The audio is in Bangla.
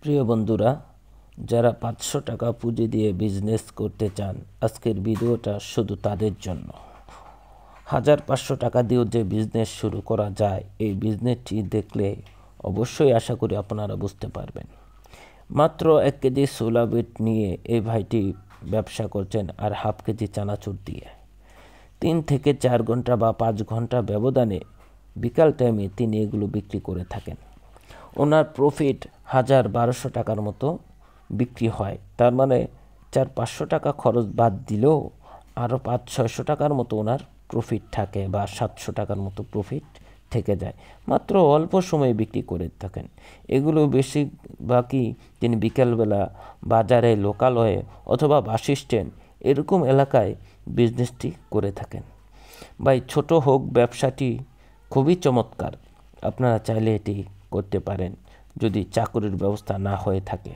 প্রিয় বন্ধুরা, যারা 500 টাকা পুঁজি দিয়ে বিজনেস করতে চান, আজকের ভিডিওটা শুধু তাদের জন্য। 1500 টাকা দিয়েও যে বিজনেস শুরু করা যায়, এই বিজনেসটি দেখলে অবশ্যই আশা করি আপনারা বুঝতে পারবেন। মাত্র 1 কেজি ছোলা বিট নিয়ে এই ভাইটি ব্যবসা করছেন, আর হাফ কেজি চানাচুর দিয়ে 3 থেকে 4 ঘন্টা বা 5 ঘন্টা ব্যবধানে বিকাল টাইমে তিনি এগুলো বিক্রি করে থাকেন। ওনার প্রফিট 1200 টাকার মতো বিক্রি হয়। তার মানে 400-500 টাকা খরচ বাদ দিলেও আরও 500-600 টাকার মতো ওনার প্রফিট থাকে, বা 700 টাকার মতো প্রফিট থেকে যায়। মাত্র অল্প সময়ে বিক্রি করে থাকেন। এগুলো বেশিরভাগই তিনি বিকেলবেলা বাজারে, লোকালয়ে অথবা বাস স্ট্যান্ড এরকম এলাকায় বিজনেসটি করে থাকেন। ভাই, ছোট হোক ব্যবসাটি খুবই চমৎকার। আপনারা চাইলে এটি করতে পারেন যদি চাকরির ব্যবস্থা না হয়ে থাকে।